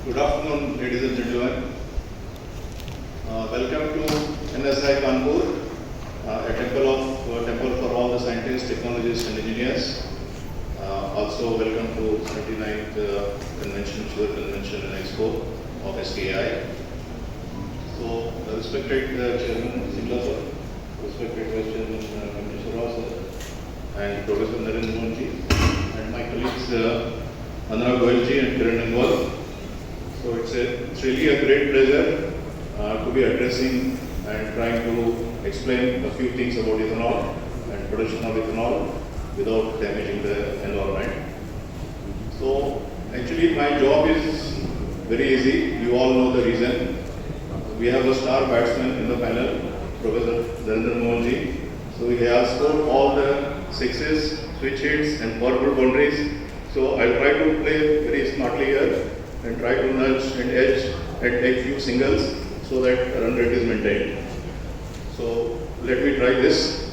Good afternoon, ladies and gentlemen. Welcome to NSI Kanpur, a temple for all the scientists, technologists, and engineers. Also, welcome to 79th Sugar Convention and Expo of STI. So, respected Chairman Singla sir, respected Vice Chairman Kameshwara sir, and Professor Narendra Mohan ji, and my colleagues Anurag Goyal ji and Kiran Angwal. So it's really a great pleasure to be addressing and trying to explain a few things about ethanol and production of ethanol without damaging the environment. So actually my job is very easy. You all know the reason. We have a star batsman in the panel, Professor Narendra Mohan ji. So he has scored all the sixes, switch hits and powerful boundaries. So I'll try to play very smartly here and try to nudge and edge and take few singles so that run rate is maintained. So let me try this.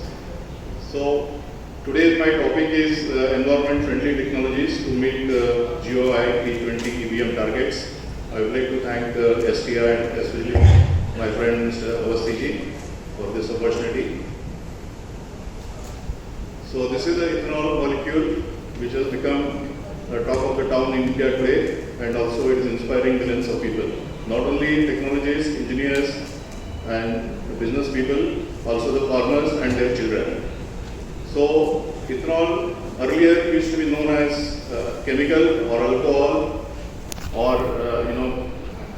So today my topic is environment friendly technologies to meet GOI T20 EVM targets. I would like to thank STI and especially my friend Mr. Awasthi ji for this opportunity. So this is the ethanol molecule which has become the talk of the town in India today, and also it is inspiring millions of people. Not only technologists, engineers and business people, also the farmers and their children. So ethanol earlier used to be known as chemical or alcohol or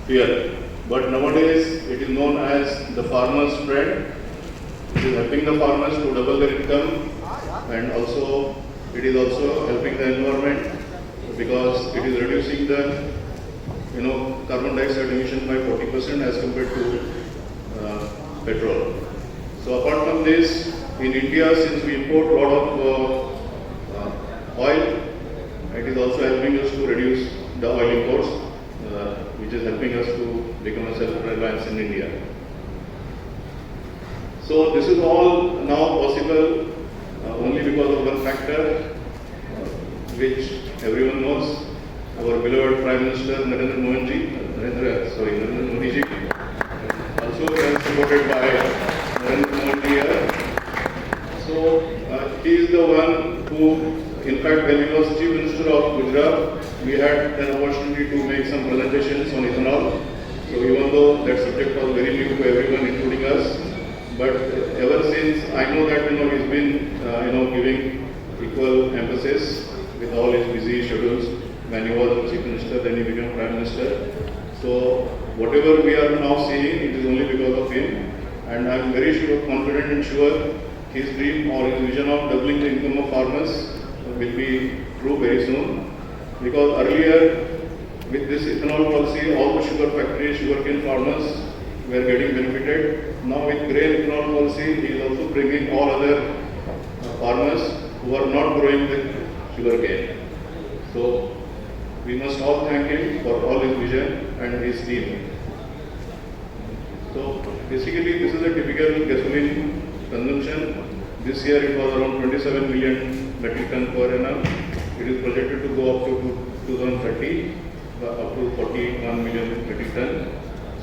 fuel. But nowadays it is known as the farmer's friend. It is helping the farmers to double their income, and also it is also helping the environment because it is reducing the carbon dioxide emission by 40% as compared to petrol. So apart from this, in India, since we import a lot of oil, it is also helping us to reduce the oil imports, which is helping us to become a self-reliance in India. So this is all now possible only because of one factor, which everyone knows. Our beloved Prime Minister Narendra Modi ji, also supported by Narendra Modi here. So he is the one who, in fact, when he was Chief Minister of Gujarat, we had an opportunity to make some presentations on ethanol. So even though that subject was very new to everyone, including us, but ever since I know that he's been giving equal emphasis with all his busy schedules. When he was Chief Minister, then he became Prime Minister. So whatever we are now seeing, it is only because of him. And I am very confident and sure his dream or his vision of doubling the income of farmers will be true very soon. Because earlier, with this ethanol policy, all the sugar factories, sugarcane farmers were getting benefited. Now with grain ethanol policy, he is also bringing all other farmers who are not growing the sugarcane. So we must all thank him for all his vision and his team. So basically this is a typical gasoline consumption. This year it was around 27 million metric ton per annum. It is projected to go up to 2030, up to 41 million metric ton.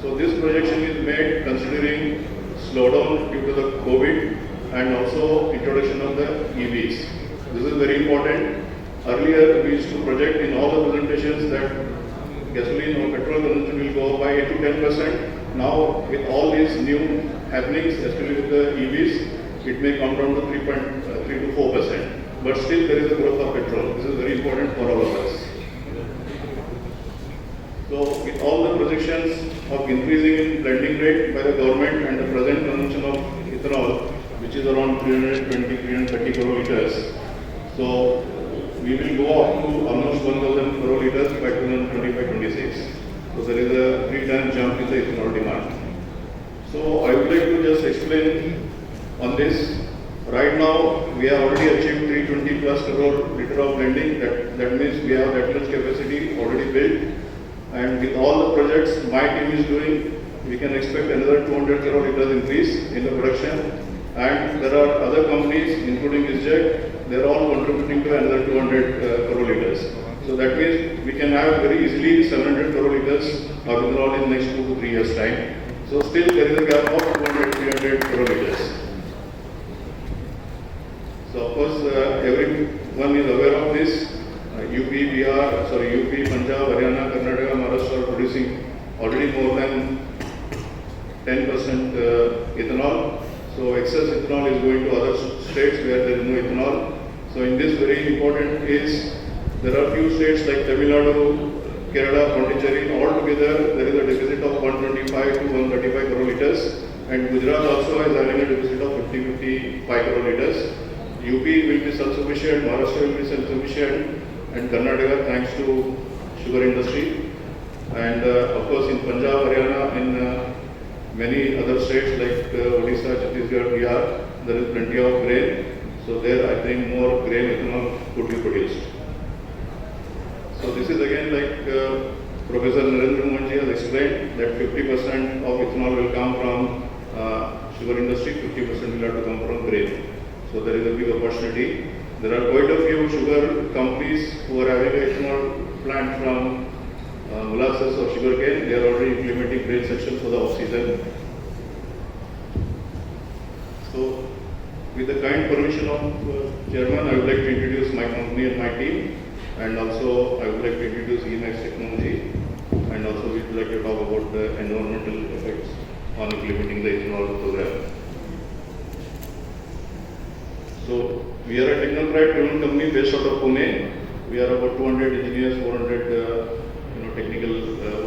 So this projection is made considering slowdown due to the COVID and also introduction of the EVs. This is very important. Earlier, we used to project in all the presentations that gasoline or petrol consumption will go up by 8 to 10%. Now, with all these new happenings, especially with the EVs, it may come down to 3.3 to 4%. But still, there is a growth of petrol. This is very important for all of us. So, with all the projections of increasing in blending rate by the government and the present consumption of ethanol, which is around 320-330 crore liters, so we will go up to almost 1,000 crore liters by 2025-26. So there is a 3-time jump in the ethanol demand. So I would like to just explain on this. Right now we have already achieved 320 plus crore liter of blending. That means we have that much capacity already built. And with all the projects my team is doing, we can expect another 200 crore liters increase in the production. and there are other companies, including ISJEC, they are all contributing to another 200 crore liters. So that means we can have very easily 700 crore liters of ethanol in next 2 to 3 years time. So still there is a gap of 200-300 crore liters. So of course everyone is aware of this. UP, Punjab, Haryana, Karnataka, Maharashtra are producing already more than 10% ethanol. So excess ethanol is going to other states where there is no ethanol. So in this very important is there are few states like Tamil Nadu, Kerala, Pondicherry, all together there is a deficit of 125 to 135 crore liters, and Gujarat also is having a deficit of 50-55 crore liters. UP will be self-sufficient, Maharashtra will be self-sufficient, and Karnataka thanks to sugar industry. And of course in Punjab, Haryana, and many other states like Odisha, Chhattisgarh, Bihar, there is plenty of grain. So there I think more grain ethanol could be produced. So this is again like Professor Narendra Mohan ji has explained that 50% of ethanol will come from sugar industry, 50% will have to come from grain. So there is a big opportunity. There are quite a few sugar companies who are having an ethanol plant from molasses or sugarcane. They are already implementing grain section for the off-season. So with the kind permission of Chairman, I would like to introduce my company and my team. And also I would like to introduce Emax Technology. And also we would like to talk about the environmental effects on implementing the ethanol program. So we are a technocrat driven company based out of Pune. We are about 200 engineers, 400 technical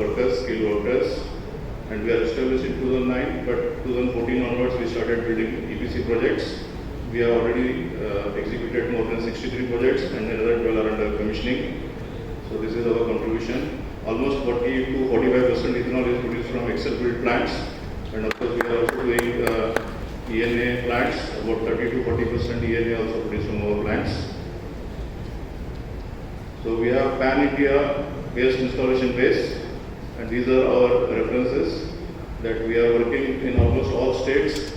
workers, skilled workers, and we are established in 2009, but 2014 onwards we started building EPC projects. We have already executed more than 63 projects and another 12 are under commissioning. So this is our contribution. Almost 40 to 45% ethanol is produced from Excel built plants, and of course we are also doing ENA plants, about 30 to 40% ENA also produced from our plants. So we have pan-India based installation base, and these are our references that we are working in almost all states,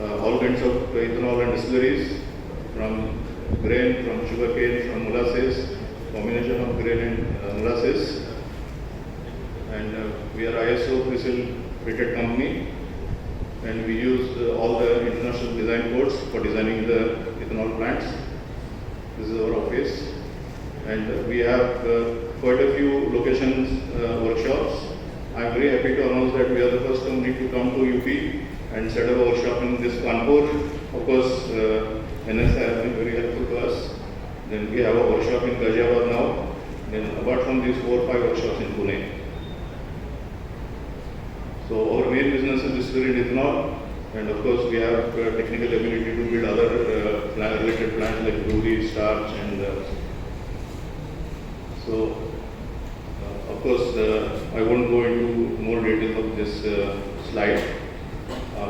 all kinds of ethanol and distilleries, from grain, from sugarcane, from molasses, combination of grain and molasses. And we are ISO CRISIL rated company, and we use all the international design codes for designing the ethanol plants. This is our office, and we have quite a few locations, workshops. I am very happy to announce that we are the first company to come to UP and set up a workshop in this Kanpur. Of course, NS has been very helpful to us. Then we have a workshop in Ghaziabad now. Then apart from these 4 or 5 workshops in Pune. So our main business is distillery and ethanol, and of course we have technical ability to build other related plants like brewery, starch, and of course I won't go into more details of this slide.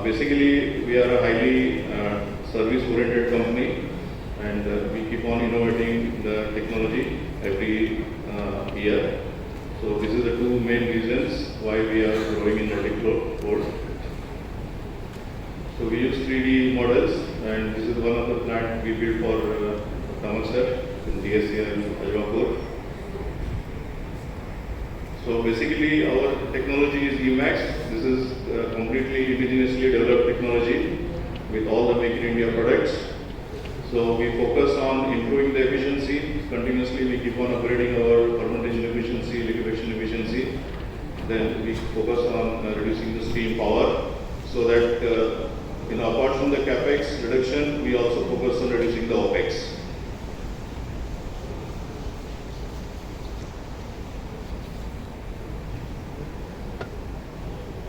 Basically, we are a highly service-oriented company, and we keep on innovating the technology every year. So this is the 2 main reasons why we are growing in the tech world. So we use 3D models, and this is one of the plant we built for Thermoset in DSCR in Ajwapur. So basically our technology is Emax. This is completely indigenously developed technology with all the Make in India products. So we focus on improving the efficiency. Continuously we keep on upgrading our fermentation efficiency, liquefaction efficiency. Then we focus on reducing the steam power, so that apart from the capex reduction, we also focus on reducing the opex.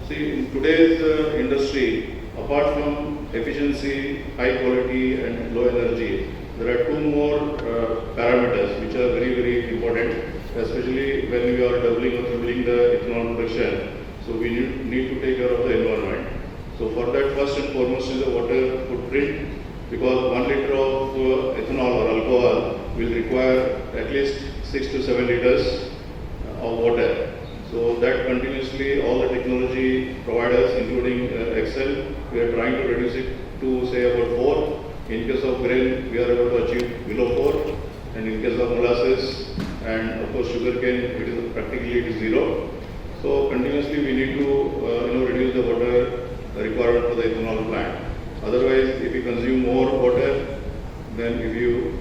See, in today's industry, apart from efficiency, high quality and low energy, there are 2 more parameters which are very, very important, especially when we are doubling or tripling the ethanol production. So we need to take care of the environment. So for that, first and foremost is the water footprint, because 1 liter of ethanol or alcohol will require at least 6 to 7 liters of water. So that continuously all the technology providers, including Excel, we are trying to reduce it to say about 4. In case of grain, we are able to achieve below 4. And in case of molasses and of course sugarcane, it is practically it is 0. So continuously we need to reduce the water requirement for the ethanol plant. Otherwise, if you consume more water, then if you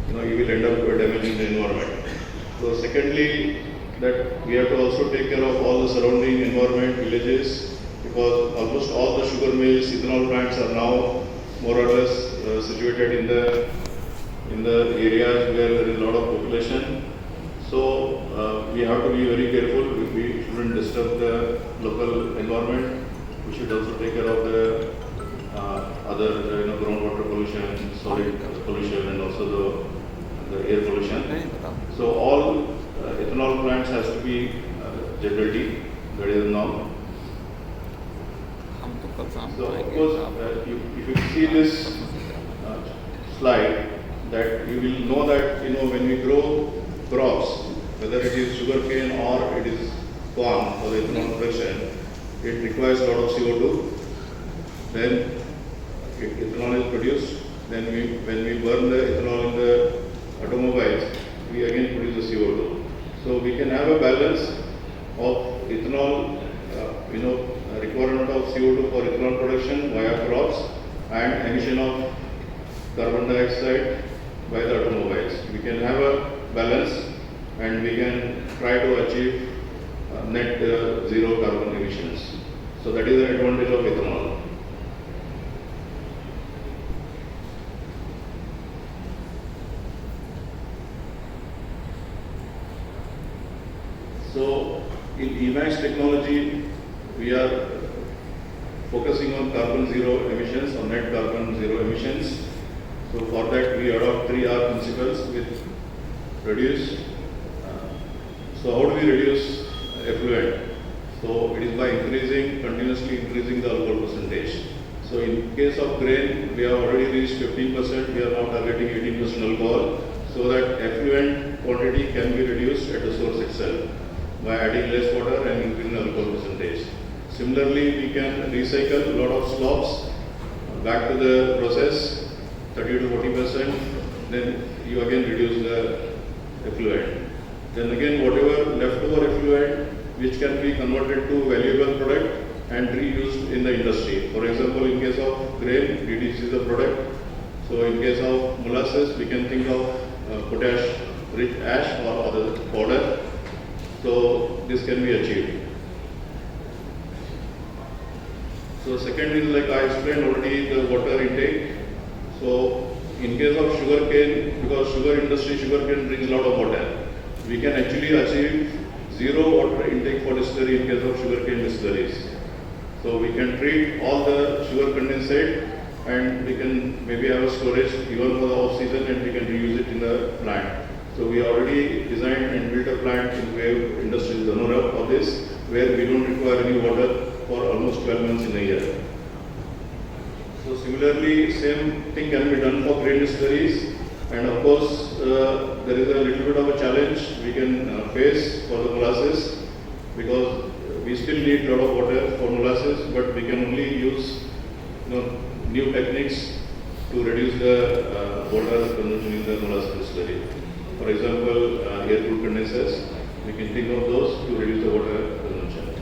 will end up damaging the environment. So secondly, that we have to also take care of all the surrounding environment, villages, because almost all the sugar mills, ethanol plants are now more or less situated in the areas where there is a lot of population. So we have to be very careful. We shouldn't disturb the local environment. We should also take care of the other groundwater pollution, solid pollution, and also the air pollution. So all ethanol plants has to be generally, that is now. So of course, if you see this slide, that you will know that when we grow crops, whether it is sugarcane or it is corn for the ethanol production, it requires a lot of CO2. Then ethanol is produced. Then when we burn the ethanol in the automobiles, we again produce the CO2. So we can have a balance of ethanol, requirement of CO2 for ethanol production via crops and emission of carbon dioxide by the automobiles. We can have a balance and we can try to achieve net zero carbon emissions. So that is the advantage of ethanol. So in Emax technology, we are focusing on carbon zero emissions or net carbon zero emissions. So for that we adopt 3R principles with reduce. So how do we reduce effluent? So it is by continuously increasing the alcohol percentage. So in case of grain, we have already reached 15%, we are now targeting 18% alcohol, so that effluent quantity can be reduced at the source itself by adding less water and increasing the alcohol percentage. Similarly, we can recycle a lot of slops back to the process, 30 to 40%, then you again reduce the effluent. Then again, whatever leftover effluent which can be converted to valuable product and reused in the industry. For example, in case of grain, DDC is the product. So in case of molasses, we can think of potash-rich ash or other powder. So this can be achieved. So second is, like I explained already, the water intake. So in case of sugarcane, because sugarcane drinks a lot of water, we can actually achieve zero water intake for distillery in case of sugarcane distilleries. So we can treat all the sugar condensate and we can maybe have a storage even for the off season and we can reuse it in the plant. So we already designed and built a plant in Wave Industries, Dhanora, of this, where we don't require any water for almost 12 months in a year. So similarly, same thing can be done for grain distilleries. And of course, there is a little bit of a challenge we can face for the molasses, because we still need a lot of water for molasses, but we can only use new techniques to reduce the water consumption in the molasses distillery. For example, air-cooled condensers, we can think of those to reduce the water consumption.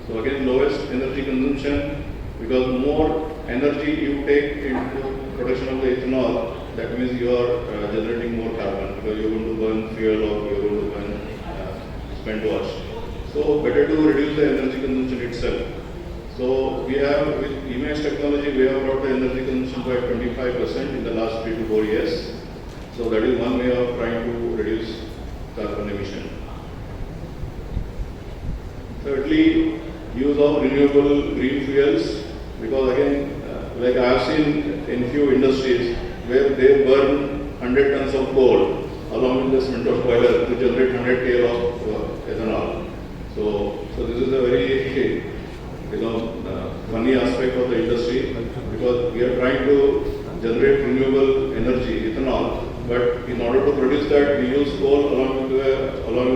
So again, lowest energy consumption, because more energy you take into production of the ethanol, that means you are generating more carbon, because you are going to burn fuel or you are going to burn spent wash. So better to reduce the energy consumption itself. So we have, with Emax technology, we have brought the energy consumption by 25% in the last 3 to 4 years. So that is one way of trying to reduce carbon emission. Thirdly, use of renewable green fuels, because again, like I have seen in few industries where they burn 100 tons of coal along with the cement boiler to generate 100 kg of ethanol. So this is a very funny aspect of the industry, because we are trying to generate renewable energy, ethanol, But in order to produce that, we use coal along with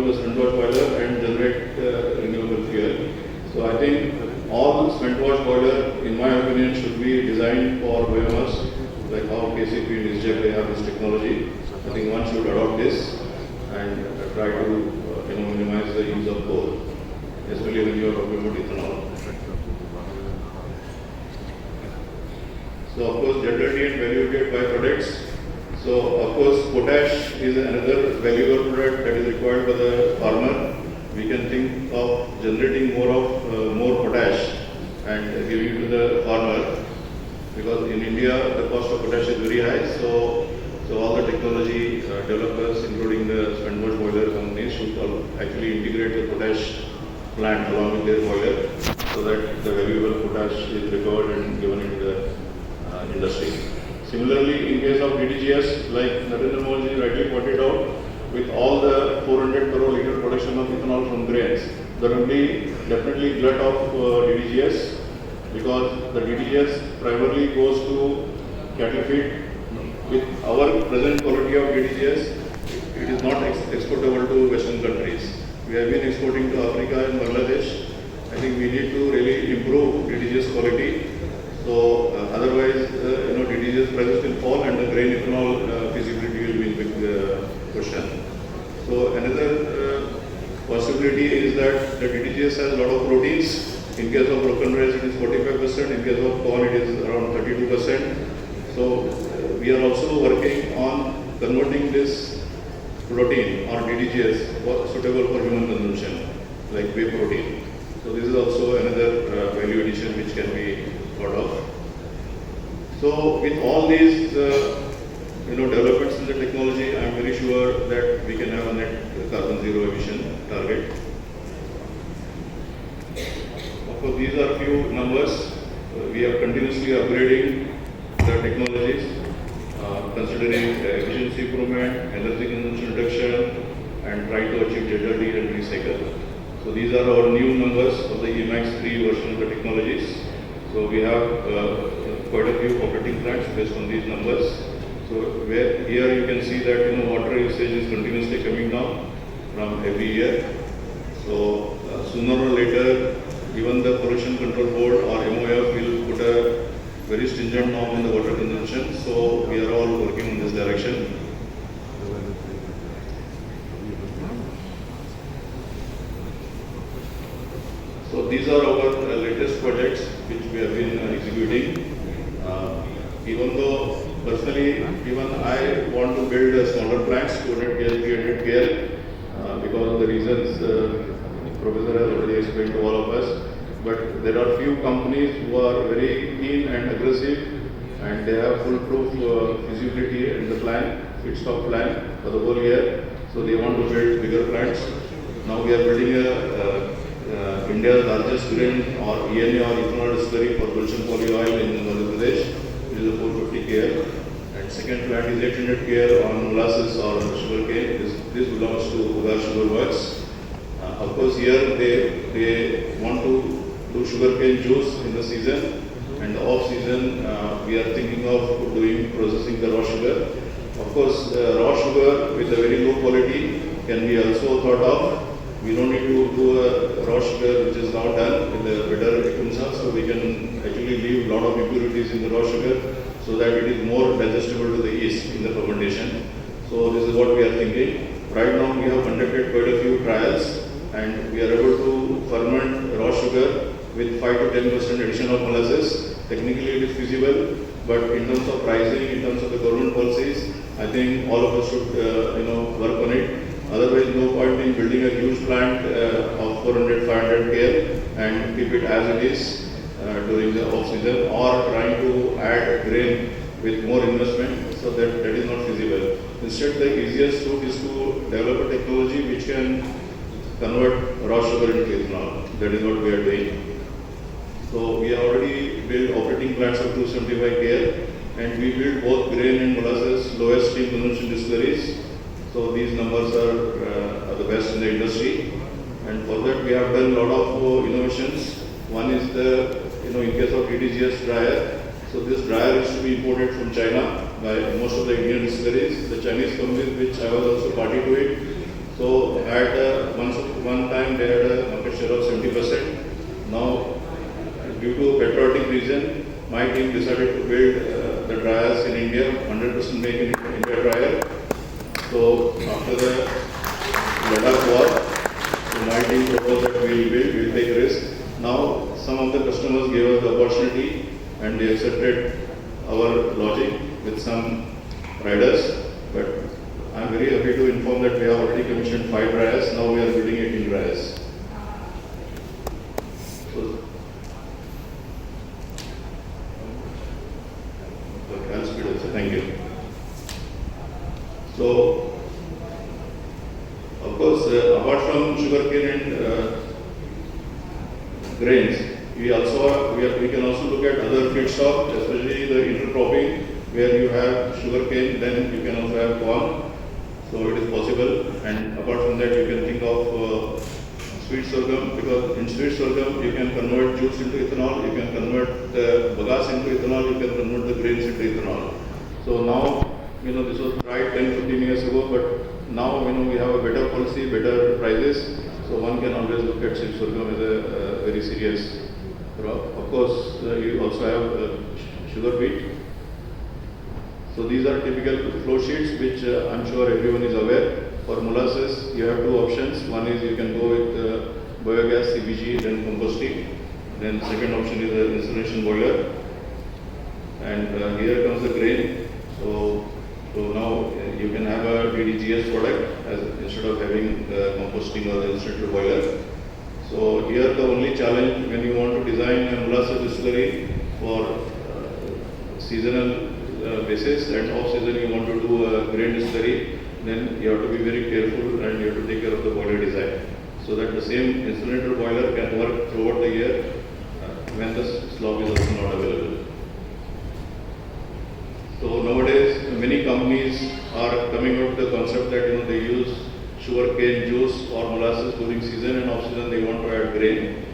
the spent wash boiler and generate renewable fuel. So I think all spent wash boiler, in my opinion, should be designed for biomass, like how KCP and ISGEC they have this technology. I think one should adopt this and try to minimize the use of coal, especially when you are talking about ethanol. So of course, generally and value-added byproducts. So of course, potash is another valuable product that is required by the farmer. We can think of generating more potash and giving to the farmer, because in India the cost of potash is very high. So all the technology developers, including the spent wash boiler companies, should actually integrate the potash plant along with their boiler, so that the valuable potash is recovered and given into the industry. Similarly, in case of DDGS, like Narendra Modi rightly pointed out, with all the 400 crore liter production of ethanol from grains, there will be definitely glut of DDGS, because the DDGS primarily goes to cattle feed. With our present quality of DDGS, it is not exportable to Western countries. We have been exporting to Africa and Bangladesh. I think we need to really improve DDGS quality. So otherwise, DDGS prices will fall and the grain ethanol feasibility will be in big question. So another possibility is that the DDGS has a lot of proteins. In case of broken rice, it is 45%. In case of corn, it is around 32%. So we are also working on converting this protein or DDGS suitable for human consumption, like whey protein. So this is also another value addition which can be thought of. So with all these developments in the technology, I am very sure that we can have a net carbon zero emission target. Of course, these are few numbers. We are continuously upgrading the technologies, considering efficiency improvement, energy consumption reduction, and try to achieve delta D and recycle. So these are our new numbers of the EMAX 3 version of the technologies. So we have quite a few operating plants based on these numbers. So where here you can see that water usage is continuously coming down from every year. So sooner or later, even the Pollution Control Board or MOF will put a very stringent norm on the water consumption. So we are all working in this direction. So these are our latest projects which we have been executing. Even though personally, even I want to build a smaller plants, 200 KL, 300 KL, because of the reasons Professor has already explained to all of us. But there are few companies who are very keen and aggressive, and they have foolproof feasibility in the plan, feedstock plan for the whole year. So they want to build bigger plants. Now we are building India's largest grain or ENA or ethanol distillery for Gulshan Polyoil in Madhya Pradesh. It is a 450 KL. And second plant is 800 KL on molasses or sugar cane. This belongs to Ugar Sugar Works. Of course, here they want to do sugarcane juice in the season, and the off season we are thinking of doing processing the raw sugar. Of course, raw sugar with a very low quality can be also thought of. We don't need to do a raw sugar which is now done with a better equipment, so we can actually leave a lot of impurities in the raw sugar so that it is more digestible to the yeast in the fermentation. So this is what we are thinking. Right now we have conducted quite a few trials, and we are able to ferment raw sugar with 5 to 10% addition of molasses. Technically it is feasible, but in terms of pricing, in terms of the government policies, I think all of us should work on it. Otherwise, no point in building a huge plant of 400, 500 KL and keep it as it is during the off season, or trying to add grain with more investment. So that is not feasible. Instead, the easiest route is to develop a technology which can convert raw sugar into ethanol. That is what we are doing. So we have already built operating plants of 275 KL, and we build both grain and molasses lowest steam consumption distilleries. So these numbers are the best in the industry, and for that we have done a lot of innovations. One is the in case of DDGS dryer. So this dryer is to be imported from China, by most of the Indian distilleries. The Chinese companies, which I was also party to it, so at one time they had a market share of 70%. Now, due to patriotic reason, my team decided to build the dryers in India, 100% make in India dryer. So after the Ladakh war, so my team proposed that we'll take risk. Now some of the customers gave us the opportunity and they accepted our logic with some riders. But I am very happy to inform that we have already commissioned 5 dryers. Now we are building 18 dryers. So, okay, I'll speed up. So thank you. So, of course, apart from sugarcane and grains, we can also look at other feedstock, especially the intercropping, where you have sugarcane, then you can also have corn. So it is possible. And apart from that, you can think of sweet sorghum, because in sweet sorghum you can convert juice into ethanol, you can convert the bagasse into ethanol, you can convert the grains into ethanol. So now, this was tried 10-15 years ago, but now we have a better policy, better prices. So one can always look at sweet sorghum as a very serious crop. Of course, you also have sugar beet. So these are typical flow sheets which I'm sure everyone is aware. For molasses, you have 2 options. One is you can go with biogas, CBG, then composting. Then second option is the incineration boiler. And here comes the grain. So now you can have a DDGS product instead of having the composting or the incinerator boiler. So here the only challenge when you want to design a molasses distillery for seasonal basis and off season you want to do a grain distillery, then you have to be very careful and you have to take care of the boiler design. So that the same incinerator boiler can work throughout the year when the slop is also not available. So nowadays, many companies are coming out with the concept that they use sugarcane juice or molasses during season, and off season they want to add grain.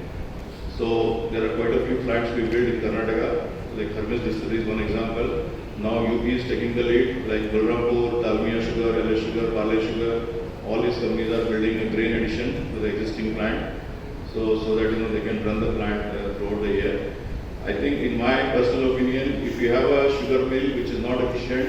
So there are quite a few plants we built in Karnataka, like Hermes Distillery is one example. Now UP is taking the lead, like Balrampur, Dalmia Sugar, LS Sugar, Parle Sugar. All these companies are building a grain addition to the existing plant, so that they can run the plant throughout the year. I think, in my personal opinion, if you have a sugar mill which is not efficient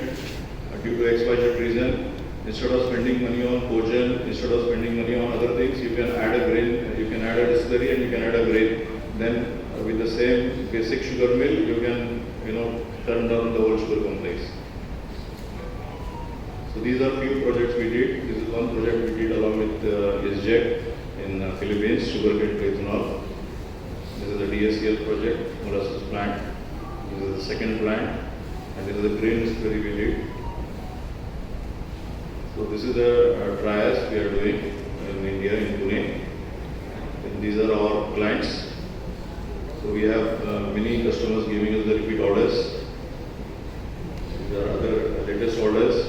due to XYZ reason, instead of spending money on cogen, instead of spending money on other things, you can add a grain, you can add a distillery and you can add a grain. Then with the same basic sugar mill, you can turn down the whole sugar complex. So these are few projects we did. This is one project we did along with SJEC in Philippines, sugarcane to ethanol. This is the DSCL project, molasses plant. This is the second plant, and this is the grain distillery we did. So this is the dryers we are doing in India, in Pune. And these are our clients. So we have many customers giving us the repeat orders. There are other latest orders.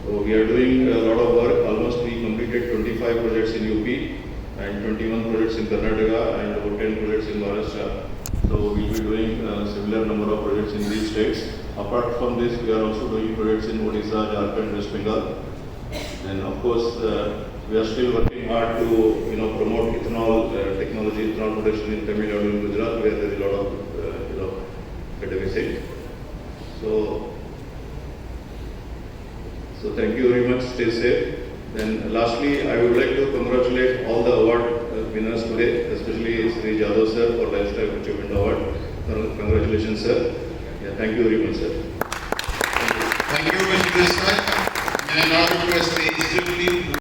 So we are doing a lot of work. Almost we completed 25 projects in UP and 21 projects in Karnataka and about 10 projects in Maharashtra. So we will be doing a similar number of projects in these states. Apart from this, we are also doing projects in Odisha, Jharkhand, West Bengal. And of course, we are still working hard to promote ethanol technology, ethanol production in Tamil Nadu and Gujarat, where there is a lot of deficit. So thank you very much. Stay safe. Then lastly, I would like to congratulate all the award winners today, especially Sri Jadhav sir for Lifestyle Achievement Award. Congratulations, sir. Yeah, thank you very much, sir. Thank you, Mr. Desai. And I now request the executive